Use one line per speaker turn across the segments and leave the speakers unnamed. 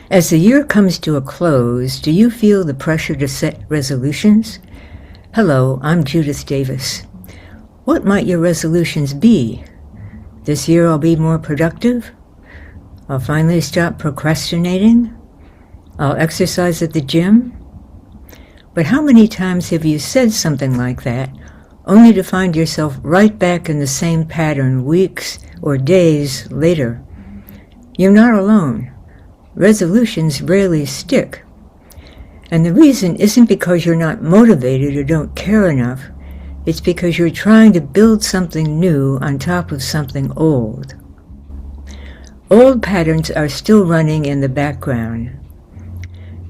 As the year comes to a close, do you feel the pressure to set resolutions? Hello, I'm Judith Davis. What might your resolutions be? This year I'll be more productive. I'll finally stop procrastinating. I'll exercise at the gym. But how many times have you said something like that, only to find yourself right back in the same pattern weeks or days later? You're not alone. Resolutions rarely stick. And the reason isn't because you're not motivated or don't care enough. It's because you're trying to build something new on top of something old. Old patterns are still running in the background.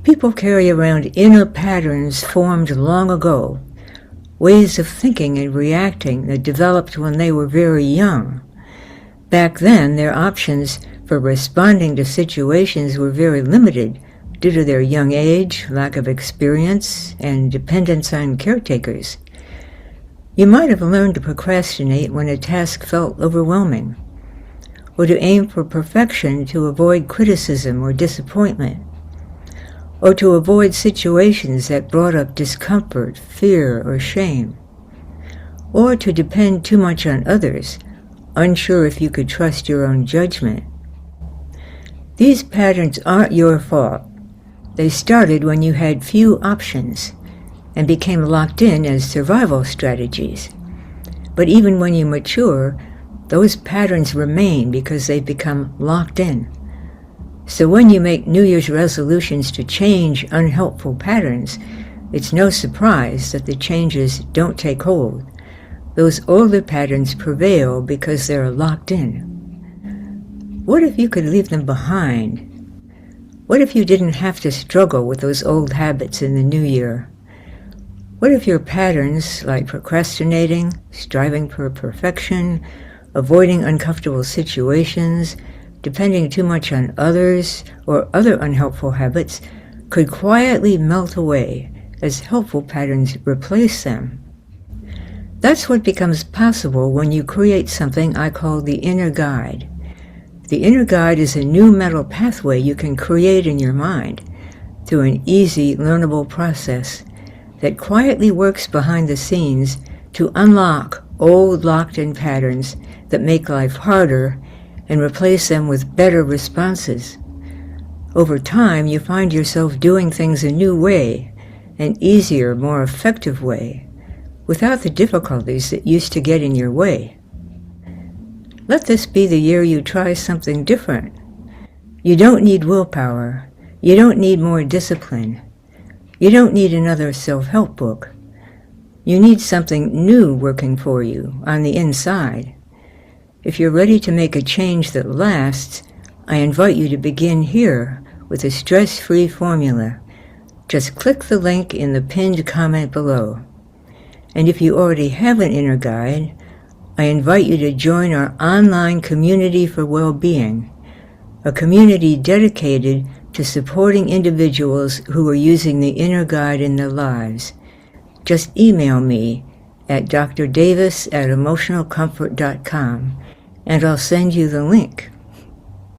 People carry around inner patterns formed long ago, ways of thinking and reacting that developed when they were very young. Back then, their options for responding to situations were very limited due to their young age, lack of experience, and dependence on caretakers. You might have learned to procrastinate when a task felt overwhelming, or to aim for perfection to avoid criticism or disappointment, or to avoid situations that brought up discomfort, fear, or shame, or to depend too much on others, unsure if you could trust your own judgment. These patterns aren't your fault. They started when you had few options and became locked in as survival strategies. But even when you mature, those patterns remain because they've become locked in. So when you make New Year's resolutions to change unhelpful patterns, it's no surprise that the changes don't take hold. Those older patterns prevail because they're locked in. What if you could leave them behind? What if you didn't have to struggle with those old habits in the new year? What if your patterns, like procrastinating, striving for perfection, avoiding uncomfortable situations, depending too much on others, or other unhelpful habits, could quietly melt away as helpful patterns replace them? That's what becomes possible when you create something I call the inner guide. The inner guide is a new mental pathway you can create in your mind through an easy, learnable process that quietly works behind the scenes to unlock old locked-in patterns that make life harder and replace them with better responses. Over time, you find yourself doing things a new way, an easier, more effective way, without the difficulties that used to get in your way. Let this be the year you try something different. You don't need willpower. You don't need more discipline. You don't need another self-help book. You need something new working for you on the inside. If you're ready to make a change that lasts, I invite you to begin here with a stress-free formula. Just click the link in the pinned comment below. And if you already have an inner guide, I invite you to join our online community for well-being, a community dedicated to supporting individuals who are using the inner guide in their lives. Just email me at drdavis@emotionalcomfort.com and I'll send you the link.